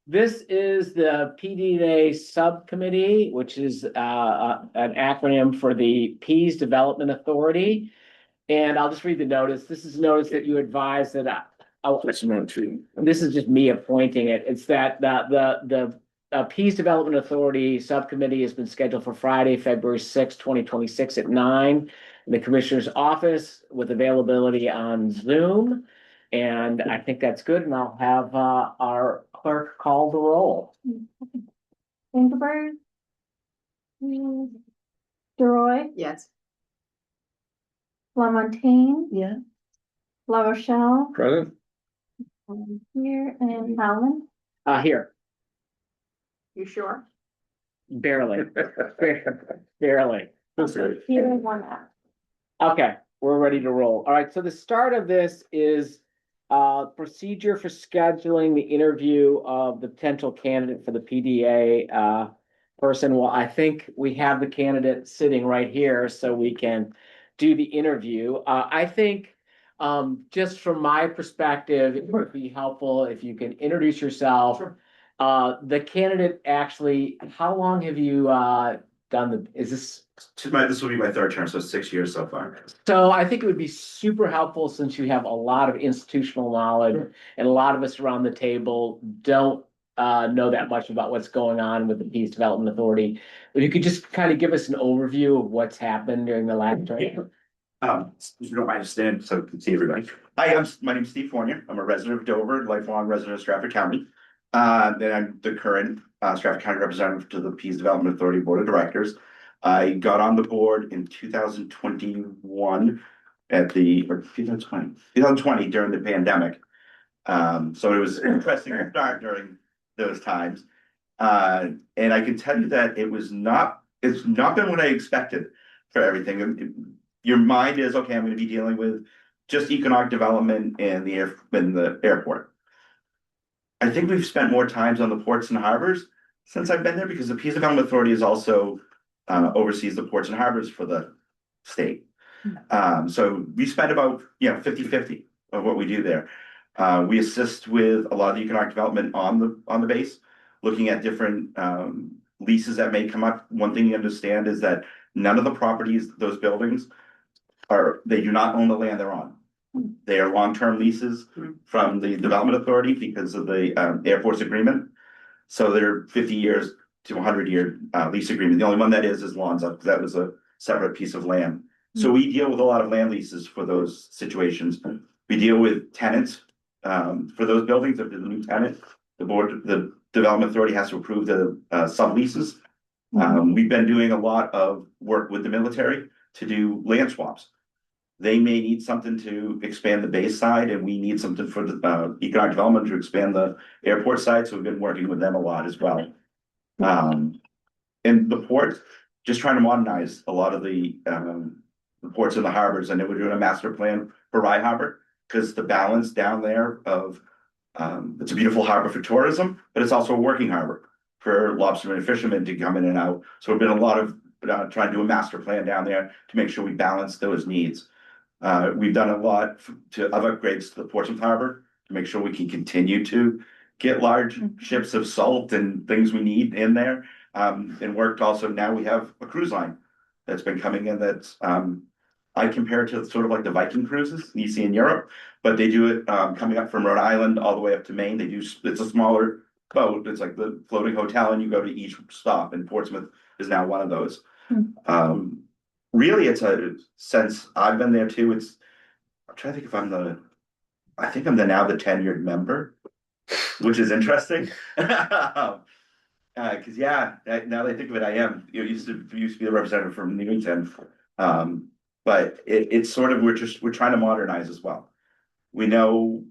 This is the PDA Subcommittee, which is an acronym for the Pease Development Authority. And I'll just read the notice. This is a notice that you advise that this is just me appointing it. It's that the Pease Development Authority Subcommittee has been scheduled for Friday, February 6, 2026 at 9 in the Commissioner's office with availability on Zoom. And I think that's good. And I'll have our clerk call the roll. Ingeberg. DeRoy. Yes. LaMontagne. Yeah. La Rochelle. Present. Here and Howland. Here. You sure? Barely. Barely. Here and one out. Okay, we're ready to roll. All right, so the start of this is procedure for scheduling the interview of the potential candidate for the PDA person. Well, I think we have the candidate sitting right here, so we can do the interview. I think just from my perspective, it would be helpful if you can introduce yourself. Sure. The candidate actually, how long have you done is this? This will be my third term, so 6 years so far. So I think it would be super helpful since you have a lot of institutional knowledge and a lot of us around the table don't know that much about what's going on with the Pease Development Authority. If you could just kind of give us an overview of what's happened during the last term. If you don't mind to stand so I can see everybody. Hi, my name's Steve Fournier. I'm a resident of Dover, lifelong resident of Strafford County. Then I'm the current Strafford County representative to the Pease Development Authority Board of Directors. I got on the board in 2021 or 2020 during the pandemic. So it was interesting to start during those times. And I can tell you that it's not been what I expected for everything. Your mind is, okay, I'm going to be dealing with just economic development and the airport. I think we've spent more times on the ports and harbors since I've been there because the Pease Development Authority is also oversees the ports and harbors for the state. So we spend about 50-50 of what we do there. We assist with a lot of the economic development on the base, looking at different leases that may come up. One thing you understand is that none of the properties, those buildings, they do not own the land they're on. They are long-term leases from the Development Authority because of the Air Force agreement. So they're 50 years to 100-year lease agreement. The only one that is Lonza, because that was a separate piece of land. So we deal with a lot of land leases for those situations. We deal with tenants for those buildings. If there's a new tenant, the Development Authority has to approve the subleases. We've been doing a lot of work with the military to do land swaps. They may need something to expand the base side, and we need something for the economic development to expand the airport side. So we've been working with them a lot as well. And the port, just trying to modernize a lot of the ports and the harbors. I know we're doing a master plan for Rye Harbor because the balance down there of it's a beautiful harbor for tourism, but it's also a working harbor for lobstermen and fishermen to come in and out. So we've been a lot of trying to do a master plan down there to make sure we balance those needs. We've done a lot of upgrades to the Portsmouth Harbor to make sure we can continue to get large ships of salt and things we need in there. And worked also, now we have a cruise line that's been coming in that's, I compare it to sort of like the Viking cruises you see in Europe, but they do it coming up from Rhode Island all the way up to Maine. It's a smaller boat. It's like the floating hotel and you go to each stop, and Portsmouth is now one of those. Really, since I've been there too, I'm trying to think if I think I'm now the tenured member, which is interesting. Cause now that I think of it, I am, used to be the representative from Newington. But it's sort of, we're trying to modernize as well. We know,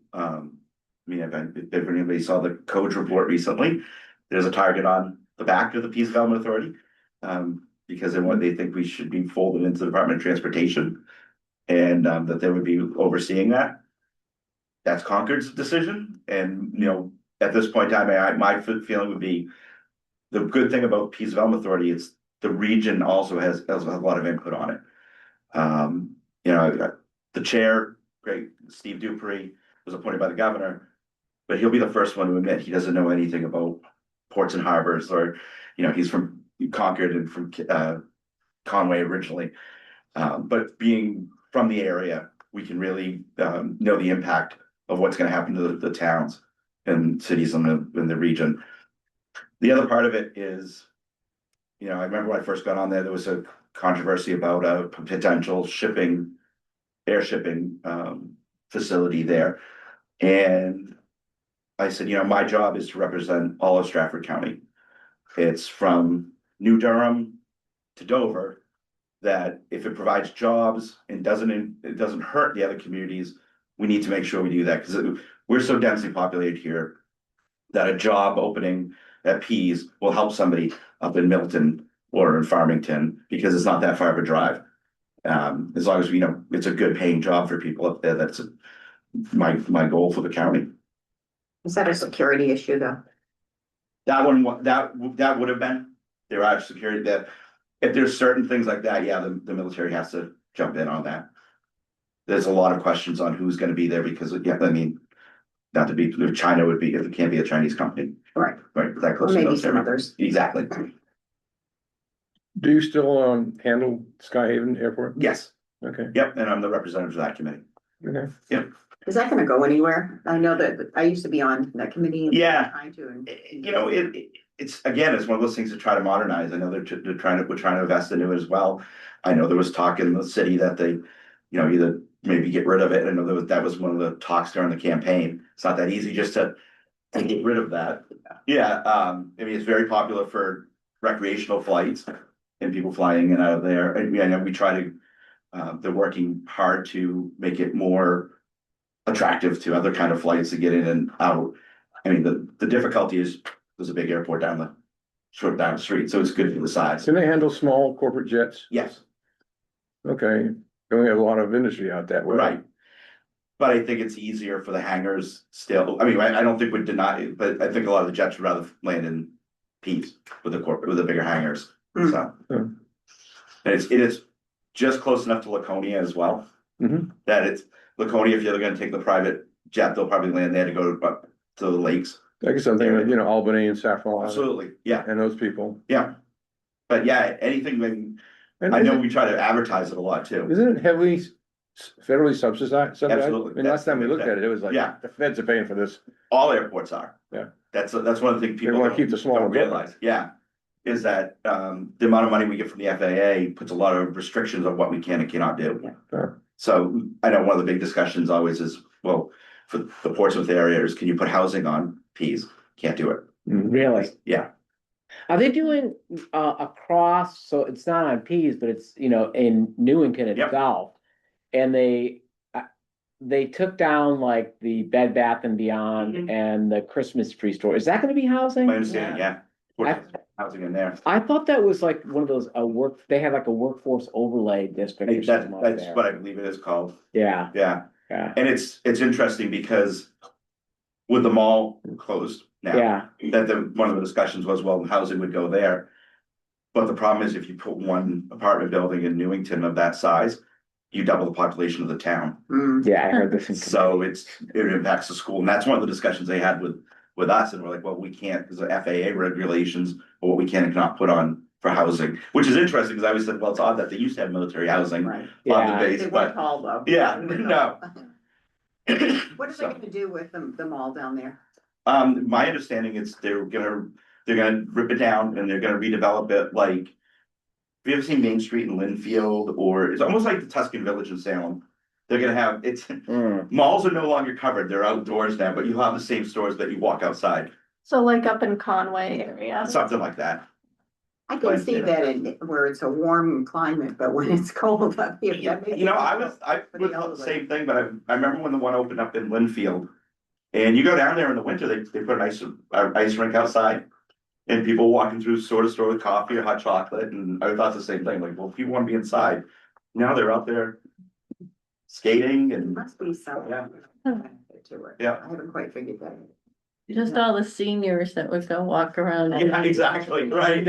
if anybody saw the codes report recently, there's a target on the back of the Pease Development Authority. Because of what they think we should be folded into the Department of Transportation, and that they would be overseeing that. That's Concord's decision, and at this point in time, my feeling would be the good thing about Pease Development Authority is the region also has a lot of input on it. The chair great, Steve Dupree was appointed by the governor. But he'll be the first one to admit he doesn't know anything about ports and harbors, or, he's from Concord and from Conway originally. But being from the area, we can really know the impact of what's gonna happen to the towns and cities in the region. The other part of it is, I remember when I first got on there was a controversy about a potential air shipping facility there. And I said, my job is to represent all of Strafford County. It's from New Durham to Dover, that if it provides jobs and it doesn't hurt the other communities, we need to make sure we do that, because we're so densely populated here that a job opening at Pease will help somebody up in Milton or in Farmington, because it's not that far of a drive. As long as it's a good paying job for people up there, that's my goal for the county. Is that a security issue though? That one, that would have been, there are security that, if there's certain things like that, yeah, the military has to jump in on that. There's a lot of questions on who's gonna be there, because, not to be, China would be, if it can't be a Chinese company, Right. right, that Or close to maybe some military. others. Exactly, Do you still handle Skyhaven Airport? yes, Okay, yep, and I'm the representative for that committee. okay. Is that gonna go anywhere? I know that I used to be on that committee. And Yeah. Trying to. And- It's again, it's one of those things to try to modernize. I know we're trying to invest in it as well. I know there was talk in the city that they, either maybe get rid of it. I know that was one of the talks during the campaign. It's not that easy just to get rid of that. Yeah, it's very popular for recreational flights and people flying in and out of there. And I know we try to, they're working hard to make it more attractive to other kind of flights to get in and out. The difficulty is there's a big airport down the street, so it's good for the size. Can they handle small corporate jets? Yes, Okay, we have a lot of industry out that way. right. But I think it's easier for the hangars still. I don't think we'd deny it, but I think a lot of the jets would rather land in Pease with the bigger hangars, so. Hmm. And it is just close enough to Laconia as well. Mhm. That it's Laconia, if you're gonna take the private jet, they'll probably land there to go to the lakes. I guess I'm thinking, Albany and Saffron. Absolutely, yeah, And those people. yeah. But yeah, anything, And I know we try to advertise it a lot too. Isn't it heavily federally subsidized? Absolutely. Last time we looked at it, it was like, Yeah. the feds are paying for this. All airports are. Yeah. That's one of the things They people wanna keep the smaller don't realize, yeah. Is that, the amount of money we get from the FAA puts a lot of restrictions on what we can and cannot do. Sure. So I know one of the big discussions always is, well, for the Portsmouth areas, can you put housing on Pease? Can't do it. Really? Yeah, Are they doing across, so it's not on Pease, but it's, in Newington Yep. itself? And they took down like the Bed Bath and Beyond Mhm. and the Christmas tree store. Is that gonna be housing? my understanding, yeah. Housing in there. I thought that was like one of those, they had like a workforce overlay district or something like That's that. what I believe it is called, Yeah, yeah. yeah, And it's interesting because with the mall closed now. yeah, One of the discussions was, well, housing would go there. But the problem is if you put one apartment building in Newington of that size, you double the population of the town. yeah, I heard this. So it impacts the school, and that's one of the discussions they had with us, and we're like, well, we can't, because of FAA regulations, or what we can and cannot put on for housing, which is interesting, because I always said, well, it's odd that they used to have military housing Right. on Yeah. the base, They weren't but. tall though. Yeah, They weren't no. tall. What are they So, gonna do with the mall down there? my understanding is they're gonna rip it down and they're gonna redevelop it like. Have you ever seen Main Street in Linfield, or it's almost like the Tuscan Village in Salem? They're gonna have, malls are no longer covered, they're outdoors now, but you'll have the same stores that you walk outside, So like up in Conway area. something like that. I can see that in where it's a warm climate, but when it's cold up here. that may be I difficult for would the thought the elderly. same thing, but I remember when the one opened up in Linfield. And you go down there in the winter, they put an ice rink outside. And people walking through store to store with coffee or hot chocolate, and I thought the same thing, like, well, people wanna be inside. Now they're out there skating and, Must be some. Yeah. benefit to it. Yeah. I haven't quite figured that out. Just all the seniors that would go walk around. Yeah, exactly, right.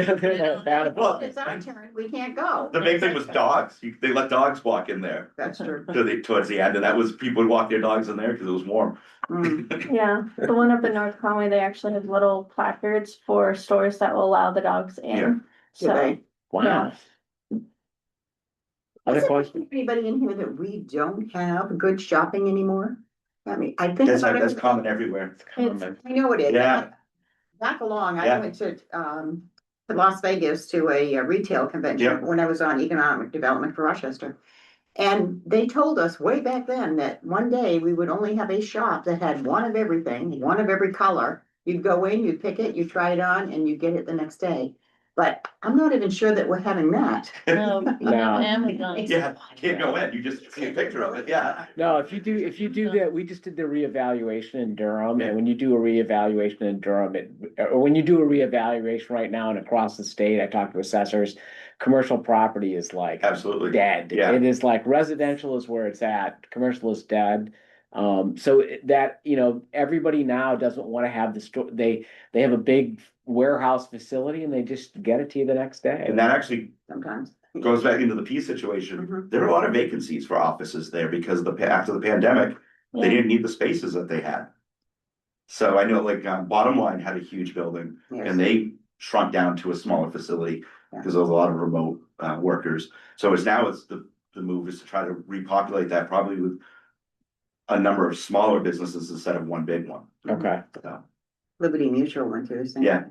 Well, It's our turn, we can't go. the big thing was dogs. They let dogs walk in there That's true. towards the end, and that was people would walk their dogs in there because it was warm. Mm. Yeah, the one up in North Conway, they actually have little placards for stores that will allow the dogs Yeah. in. Do So, they? Wow. Other Is there questions? anybody in here that we don't have good shopping anymore? I mean, I think about That's it. common everywhere. it's, I know it is. Yeah. Back along, I Yeah. went to Las Vegas to a retail Yeah. convention when I was on economic development for Rochester. And they told us way back then that one day we would only have a shop that had one of everything, one of every color. You'd go in, you'd pick it, you try it on, and you get it the next day. But I'm not even sure that we're having that. No, No. Amazon. Yeah, you can't go in, you just see a picture of it, yeah. No, if you do that, we just did the reevaluation in Durham, and when you do a reevaluation in Durham, or when you do a reevaluation right now and across the state, I talked to assessors, commercial property is like Absolutely. dead. Yeah. It is like residential is where it's at, commercial is dead. So that, everybody now doesn't want to have the store, they have a big warehouse facility and they just get it to you the next day. And that actually Sometimes. goes back into the Pease situation. Mhm. There are a lot of vacancies for offices there because after the pandemic, they Yeah. didn't need the spaces that they had. So I know like Bottom Line had a huge building Yes. and they shrunk down to a smaller facility because there was a lot of remote workers. So it's the move is to try to repopulate that probably with a number of smaller businesses instead of one big one. Okay. So, Liberty Mutual went through the same. Yeah.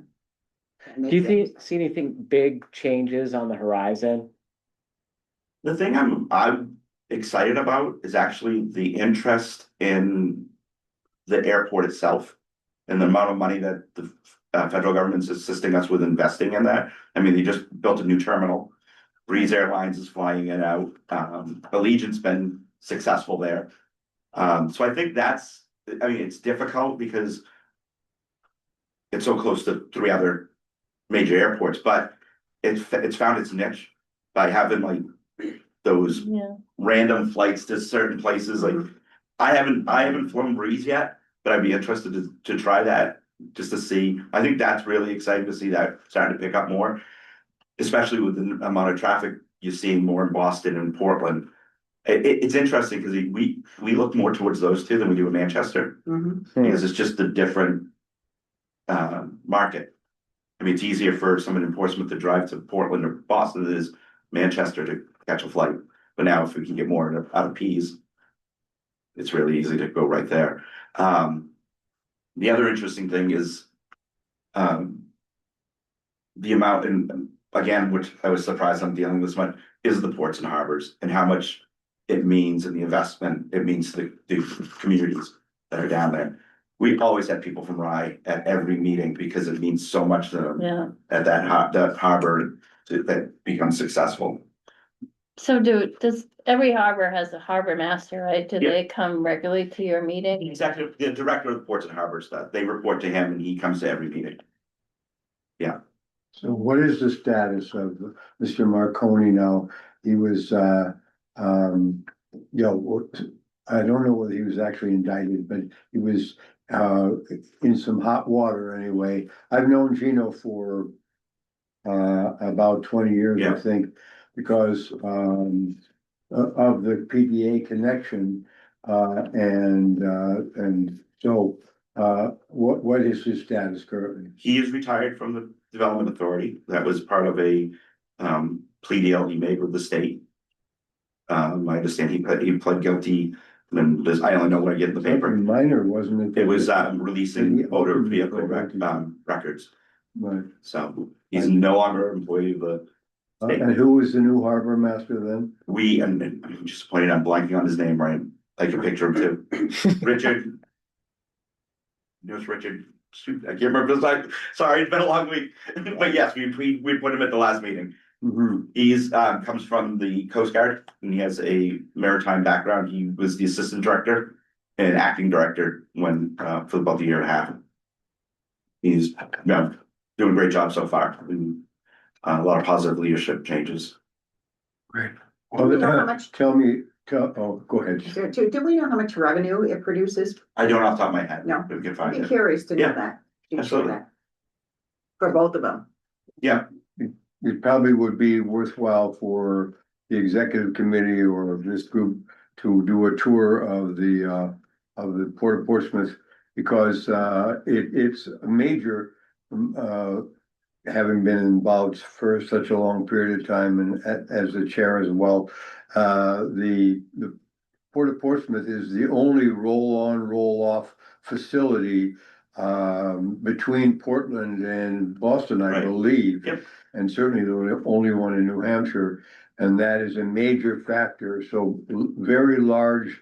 thing. Do you see anything big changes on the horizon? the thing I'm excited about is actually the interest in the airport itself and the amount of money that the federal government's assisting us with investing in that. I mean, they just built a new terminal. Breeze Airlines is flying it out. Allegiant's been successful there. So I think it's difficult because it's so close to 3 other major airports, but it's found its niche by having like those Yeah. random flights to certain places. Like I haven't flown Breeze yet, but I'd be interested to try that just to see. I think that's really exciting to see that starting to pick up more, especially with the amount of traffic you're seeing more in Boston and Portland. It's interesting because we look more towards those two than we do in Manchester Mhm. because it's just a different market. I mean, it's easier for someone in Portsmouth to drive to Portland or Boston than it is Manchester to catch a flight. But now if we can get more out of Pease, it's really easy to go right there. The other interesting thing is the amount, and again, which I was surprised I'm dealing with this much, is the ports and harbors and how much it means and the investment it means to the communities that are down there. We've always had people from Rye at every meeting because it means so much to them Yeah. at that harbor that becomes successful. So does every harbor has a harbor master, right? Do Yeah. they come regularly to your meeting? Exactly, the director of the ports and harbors, they report to him and he comes to every meeting. So what is the status of Mr. Marconi now? He was, I don't know whether he was actually indicted, but he was, in some hot water anyway. I've known Gino for, about 20 years, I Yeah. think, because, of the PDA connection. And so, what is his status currently? He is retired from the Development Authority. That was part of a plea deal he made with the state. I understand he pled guilty, and I only know what I get in the paper. Minor, wasn't it? It was releasing motor vehicle records. Right. So he's no longer an employee of the And who was the new harbor master then? and I'm disappointed I'm blanking on his name, right? I can picture him too. Richard. There's Richard. Shoot, I can't remember his name. Sorry, it's been a long week. But yes, we put him at the last meeting. Mhm. He's comes from the Coast Guard and he has a maritime background. He was the assistant director and acting director for about a year and a half. He's doing a great job so far. A lot of positive leadership changes. Great. Do you know how much- Tell me go ahead. Do we know how much revenue it produces? I don't off the top of my head. No. But we can I'd find be it. curious to know Yeah, that. You can share absolutely. that. For both of them. Yeah, It probably would be worthwhile for the executive committee or this group to do a tour of the Port of Portsmouth, because it's a major, having been involved for such a long period of time and as the chair as well. The Port of Portsmouth is the only roll-on, roll-off facility between Portland and Boston, I Right. believe. Yep. And certainly the only one in New Hampshire, and that is a major factor. So very large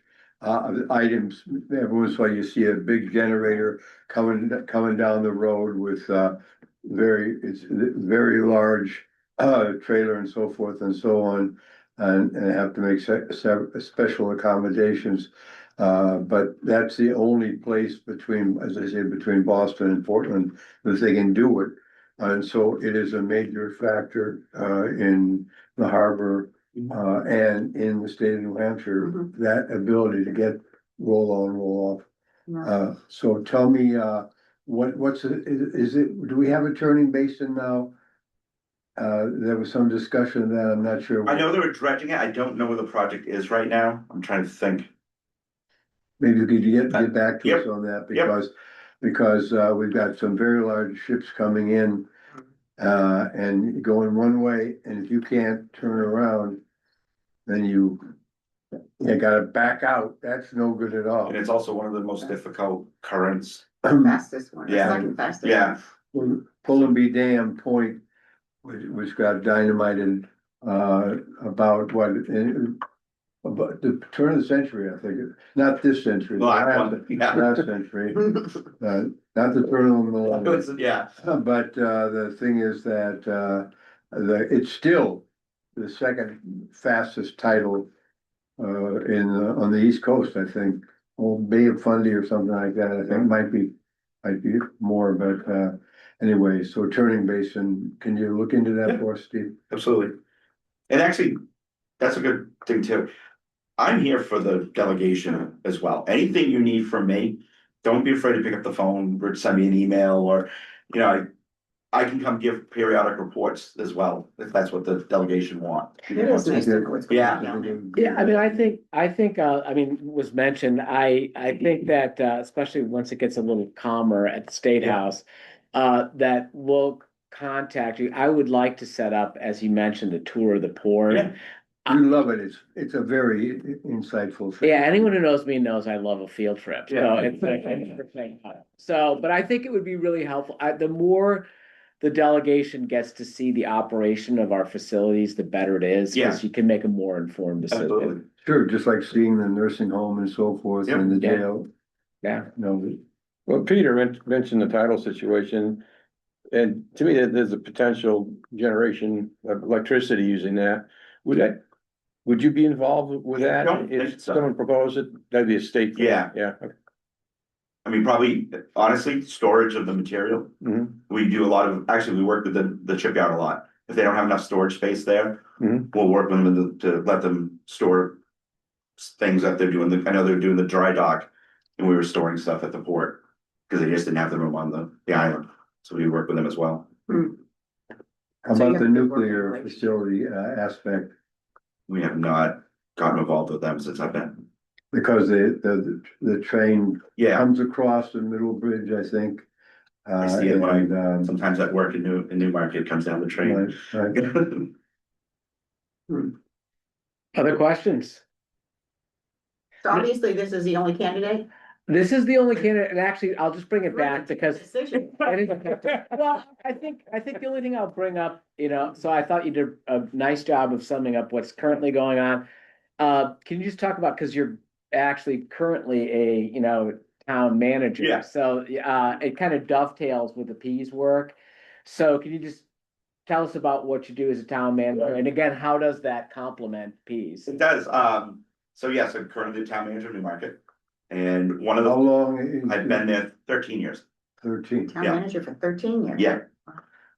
items. Every once in a while you see a big generator coming down the road with it's very large trailer and so forth and so on. And have to make special accommodations. But that's the only place between, as I said, between Boston and Portland that they can do it. And so it is a major factor in the harbor and in the state of New Hampshire, Mhm. that ability to get roll on, roll off. Yeah. So tell me, what's it, is it, do we have a turning basin now? There was some discussion of that, I'm not sure. I know they were dredging it. I don't know where the project is right now. I'm trying to think. Maybe you could get back to us Yep. on that, Yep. because we've got some very large ships coming in. And going one way, and if you can't turn around, then you gotta back out, that's no good at all. And it's also one of the most difficult currents. Fastest one, the Yeah. second fastest. Yeah. Pullenby Dam Point, which got dynamited, about what, about the turn of the century, I think, not this century, Well, yeah. last century, not the turn of the millennium. Yeah, But the thing is that it's still the second fastest tidal on the East Coast, I think. Old Bay of Fundy or something like that, I think might be more, but anyway, so turning basin, can you look into that Yeah. for us, Steve? absolutely. And actually, that's a good thing too. I'm here for the delegation as well. Anything you need from me, don't be afraid to pick up the phone or send me an email or, you know, I can come give periodic reports as well, if that's what the delegation want. It is nice to know what's going Yeah. on down there. Yeah, I think, was mentioned, I think that, especially once it gets a little calmer at the State Yeah. House, that we'll contact you. I would like to set up, as you mentioned, a tour of the port. Yeah. We love it, it's a very insightful thing. Yeah, anyone who knows me knows I love a field trip, so Yeah. it's like, so, but I think it would be really helpful, the more the delegation gets to see the operation of our facilities, the better it is, because you can make a more informed decision. Absolutely. Sure, just like seeing the nursing home and so forth Yep. and the Yeah. jail. Yeah. No, Well, Peter mentioned the title situation. And to me, there's a potential generation of electricity using that. Would you be involved with that? Don't think If so. someone proposed it, that'd be a state thing. Yeah. Yeah. Okay. I mean, probably, honestly, storage of the material. Mhm. We do a lot of, actually, we work with the shipyard a lot. If they don't have enough storage space there, Mhm. we'll work with them to let them store things that they're doing. I know they're doing the dry dock and we were storing stuff at the port because they just didn't have the room on the island. So we work with them as well. How So you about the have to work nuclear with- facility aspect? We have not gotten involved with them since I've been. Because the train Yeah, comes across the middle bridge, I think. I see it when and, sometimes at work in Newmarket comes down the train. right. Other questions? So obviously, this is the only candidate. This is the only candidate, and actually, I'll just bring it back because. Decision. Well, I think the only thing I'll bring up, so I thought you did a nice job of summing up what's currently going on. Can you just talk about, because you're actually currently a, town manager. Yeah. So, it kind of dovetails with the Pease work. So can you just tell us about what you do as a town manager? And again, how does that complement Pease? It does. So yes, I'm currently the town manager of Newmarket. And one of How the, long? I've been there 13 years. 13. Town Yeah. manager for 13 years. Yeah.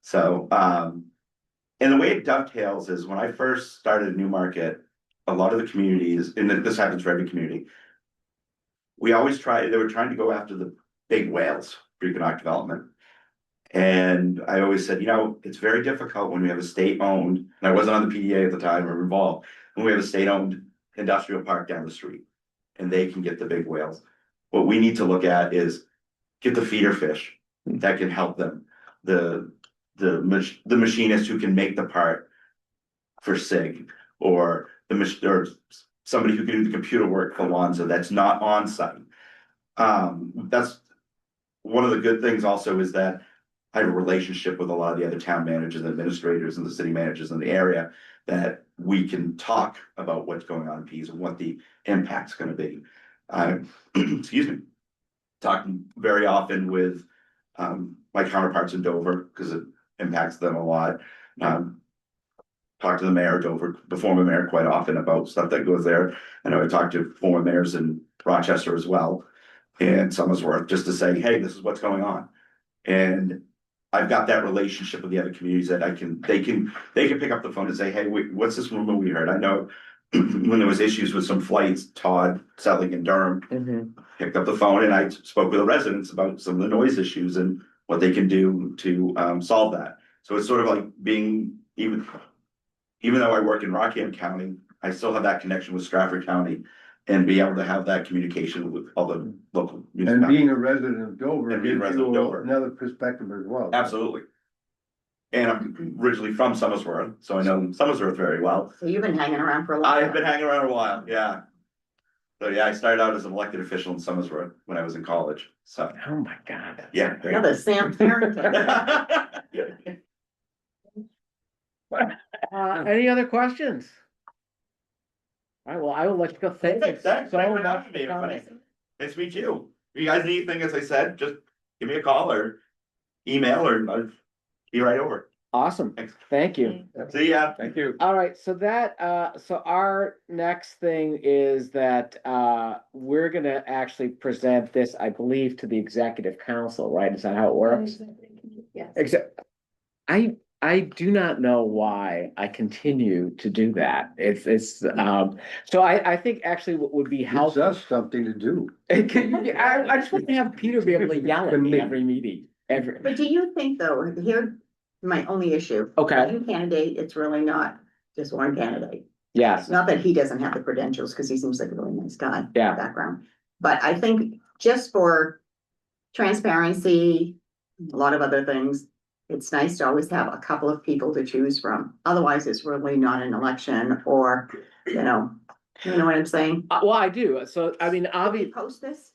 So, and the way it dovetails is when I first started Newmarket, a lot of the communities, and this happens for every community. They were trying to go after the big whales for economic development. And I always said, it's very difficult when we have a state-owned, and I wasn't on the PDA at the time or involved, when we have a state-owned industrial park down the street and they can get the big whales. What we need to look at is get the feeder fish that can help them. The machinist who can make the part for SIG, or or somebody who can do the computer work for Lonza that's not on site. That's one of the good things also, is that I have a relationship with a lot of the other town managers and administrators and the city managers in the area, that we can talk about what's going on in Pease and what the impact's gonna be. Excuse me, talking very often with my counterparts in Dover, because it impacts them a lot. Talk to the mayor of Dover, the former mayor, quite often about stuff that goes there. I know I talked to former mayors in Rochester as well, and Somersworth, just to say, hey, this is what's going on. And I've got that relationship with the other communities that they can pick up the phone and say, hey, what's this rumor we heard? I know when there was issues with some flights, Todd selling in Durham picked up the phone, and I spoke with the residents about some of the noise issues and what they can do to solve that. So it's sort of like being, even though I work in Rockingham County, I still have that connection with Strafford County, and be able to have that communication with all the local. And being a resident of Dover And being a gives resident of you Dover. another perspective as well. Absolutely. And I'm originally from Somersworth, so I know Somersworth very well. So you've been hanging around for a while. I've been hanging around a while, yeah. So yeah, I started out as an elected official in Somersworth when I was in college, so. Oh, my God. Yeah. Another Sam Farrington. Any other questions? All right, well, I will let you go. Thank you Thanks so for much having for me, coming. everybody. Nice to meet you. If you guys need anything, as I said, just give me a call or email, or I'll be right over. Awesome. Thanks. Thank you. See ya. Thank you. All right, so so our next thing is that, we're gonna actually present this, I believe, to the executive council, right? Is that how it works? Yes. Except, I do not know why I continue to do that. So I think actually what would be Gives helpful. us something to do. I just want to have Peter be able to yell at me every meeting, But do you think, though, here, my only issue. Okay. One candidate, it's really not just one candidate. Yes, Not that he doesn't have the credentials, because he seems like a really nice guy. Yeah. Background, but I think just for transparency, a lot of other things, it's nice to always have a couple of people to choose from. Otherwise, it's really not an election, or, you know what I'm saying? well, I do. So, I mean, Did we obviously, post this?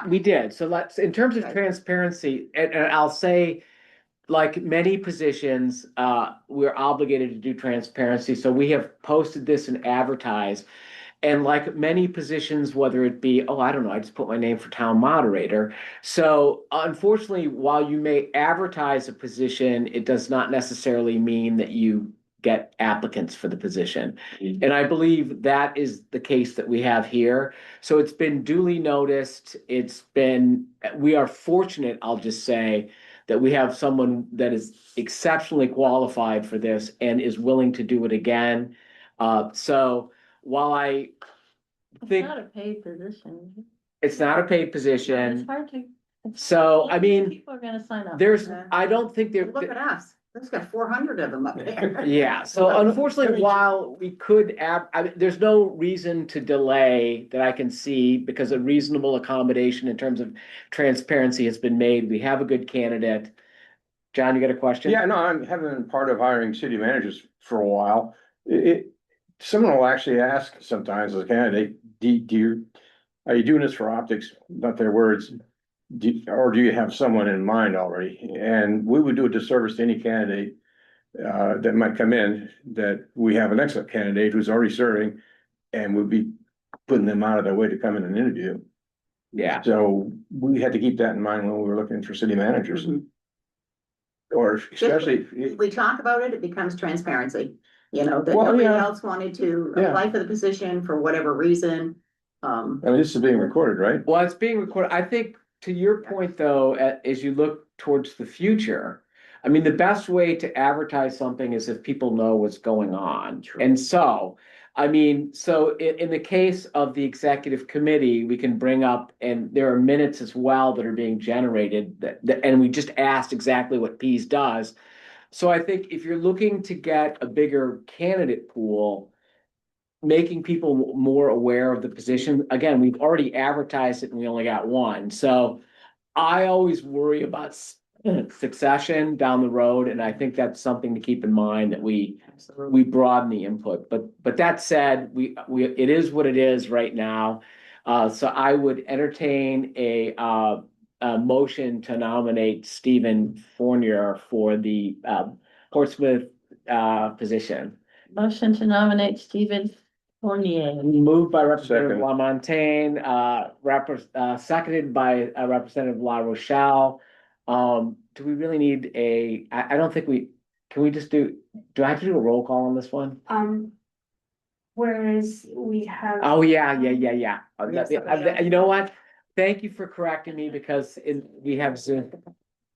we did. So in terms of Okay. transparency, and I'll say, like many positions, we're obligated to do transparency. So we have posted this and advertised. And like many positions, whether it be, I don't know, I just put my name for town moderator. So unfortunately, while you may advertise a position, it does not necessarily mean that you get applicants for the position. And I believe that is the case that we have here. So it's been duly noticed. We are fortunate, I'll just say, that we have someone that is exceptionally qualified for this and is willing to do it again. So while I It's think not a paid position. it's not a paid It's position, hard to. so I mean, People are gonna sign up. I don't think Look at us, there's got 400 of them up there. Yeah, so unfortunately, while we could there's no reason to delay that I can see, because a reasonable accommodation in terms of transparency has been made. We have a good candidate. John, you got a question? Yeah, no, I'm having been part of hiring city managers for a while. Someone will actually ask sometimes as a candidate, are you doing this for optics? Not their words. Or do you have someone in mind already? And we would do a disservice to any candidate that might come in, that we have an excellent candidate who's already serving, and we'd be putting them out of their way to come in and interview. Yeah. So we had to keep that in mind when we were looking for city managers. Or especially. If we talk about it, it becomes transparency, that Well, nobody yeah. else wanted to Yeah. apply for the position for whatever reason. I mean, this is being recorded, right? Well, it's being recorded. I think, to your point, though, as you look towards the future, I mean, the best way to advertise something is if people know what's going on. True. And so, I mean, so in the case of the executive committee, we can bring up, and there are minutes as well that are being generated and we just asked exactly what Pease does. So I think if you're looking to get a bigger candidate pool, making people more aware of the position, again, we've already advertised it and we only got one. So I always worry about succession down the road, and I think that's something to keep in mind, that we broaden the input. But that said, it is what it is right now. So I would entertain a motion to nominate Stephen Fournier for the Portsmouth position. Motion to nominate Stephen Fournier. Moved by Representative Second. Lamontagne, seconded by Representative La Rochelle. Do we really need I don't think can we just do I have to do a roll call on this one? Whereas we have. Oh, yeah. Yes, You know what? Thank you for correcting me, because we have Zoom.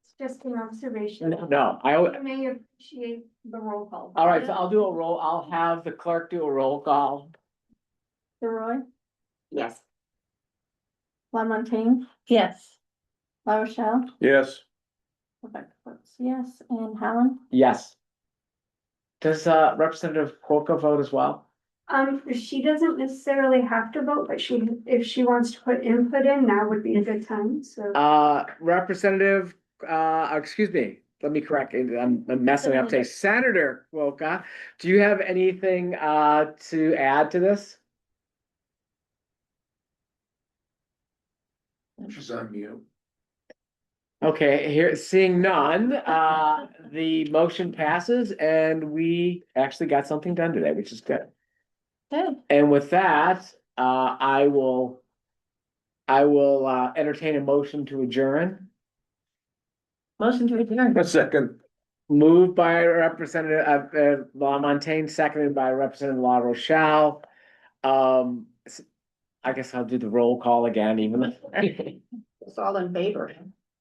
It's just an observation. No, I may appreciate the roll call. all right, so I'll have the clerk do a roll call. Leroy, Yes. Lamontagne, Yes. La Rochelle, Yes, Rebecca votes yes, and Helen. Yes. Does Representative Quokka vote as well? She doesn't necessarily have to vote, but if she wants to put input in, now would be a good time, so. Representative, excuse me, let me correct, I'm messing up today. Senator Quokka, do you have anything to add to this? She's on mute. Okay, here, seeing none, the motion passes and we actually got something done today, which is good. Good. And with that, I will entertain a motion to adjourn. Motion to adjourn. a second. Moved by Representative Lamontagne, seconded by Representative La Rochelle. I guess I'll do the roll call again, even though. It's all in favor.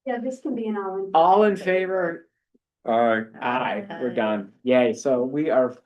Yeah, this can be an all. All in favor? Aye. Aye, we're done. Yay, so we are